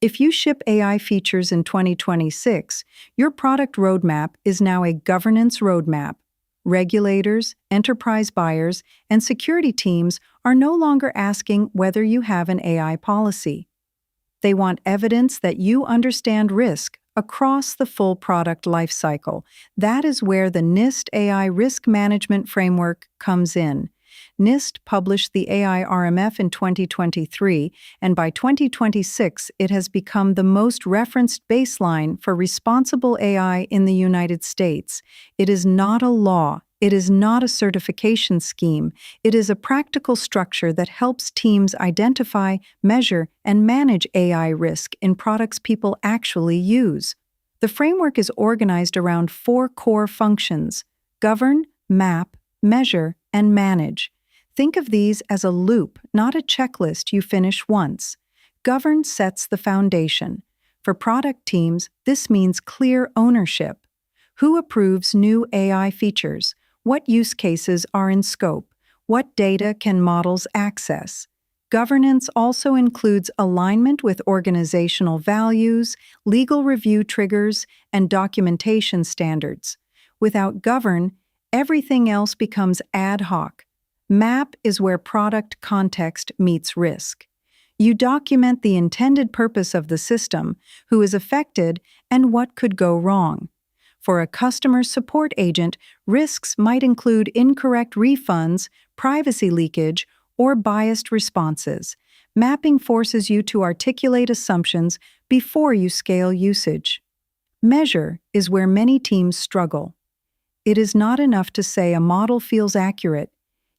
If you ship AI features in 2026, your product roadmap is now a governance roadmap. Regulators, enterprise buyers, and security teams are no longer asking whether you have an AI policy. They want evidence that you understand risk across the full product lifecycle. That is where the NIST AI Risk Management Framework comes in. NIST published the AI RMF in 2023, and by 2026 it has become the most referenced baseline for responsible AI in the United States. It is not a law. It is not a certification scheme. It is a practical structure that helps teams identify, measure, and manage AI risk in products people actually use. The framework is organized around 4 core functions: govern, map, measure, and manage. Think of these as a loop, not a checklist you finish once. Govern sets the foundation. For product teams, this means clear ownership. Who approves new AI features? What use cases are in scope? What data can models access? Governance also includes alignment with organizational values, legal review triggers, and documentation standards. Without govern, everything else becomes ad hoc. Map is where product context meets risk. You document the intended purpose of the system, who is affected, and what could go wrong. For a customer support agent, risks might include incorrect refunds, privacy leakage, or biased responses. Mapping forces you to articulate assumptions before you scale usage. Measure is where many teams struggle. It is not enough to say a model feels accurate.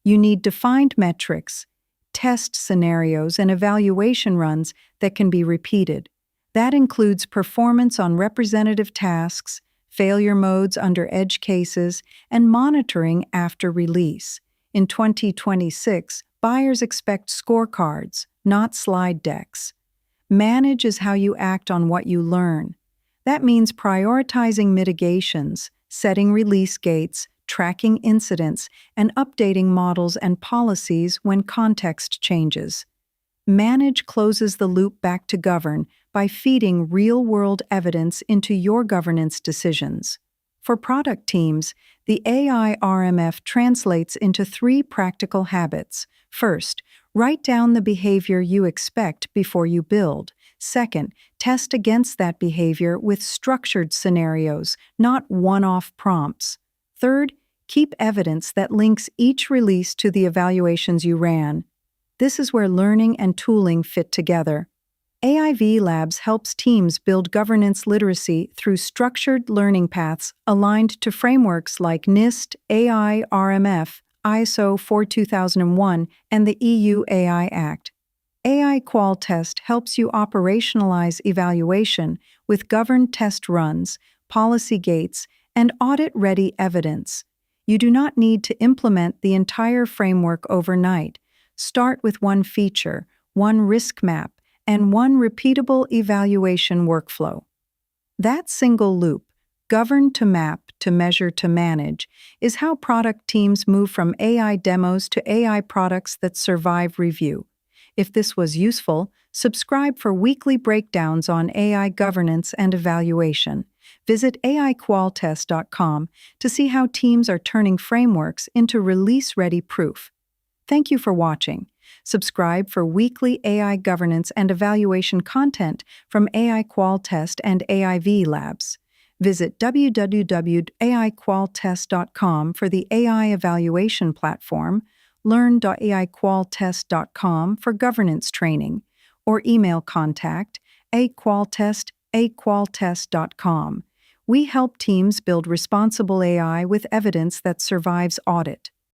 You need defined metrics, test scenarios, and evaluation runs that can be repeated. That includes performance on representative tasks, failure modes under edge cases, and monitoring after release. In 2026, buyers expect scorecards, not slide decks. Manage is how you act on what you learn. That means prioritizing mitigations, setting release gates, tracking incidents, and updating models and policies when context changes. Manage closes the loop back to govern by feeding real-world evidence into your governance decisions. For product teams, the AI RMF translates into 3 practical habits. First, write down the behavior you expect before you build. Second, test against that behavior with structured scenarios, not one-off prompts. Third, keep evidence that links each release to the evaluations you ran. This is where learning and tooling fit together. AiVELabs helps teams build governance literacy through structured learning paths aligned to frameworks like NIST AI RMF, ISO 42001, and the EU AI Act. AiQualTest helps you operationalize evaluation with governed test runs, policy gates, and audit-ready evidence. You do not need to implement the entire framework overnight. Start with one feature, one risk map, and one repeatable evaluation workflow. That single loop, govern to map to measure to manage, is how product teams move from AI demos to AI products that survive review. If this was useful, subscribe for weekly breakdowns on AI governance and evaluation. Visit AiQualTest.com to see how teams are turning frameworks into release-ready proof. Thank you for watching. Subscribe for weekly AI governance and evaluation content from AiQualTest and AiVELabs. Visit www.aiqualtest.com for the AI evaluation platform, learn.aiqualtest.com for governance training, or email contact aiqualtest@aiqualtest.com. We help teams build responsible AI with evidence that survives audit.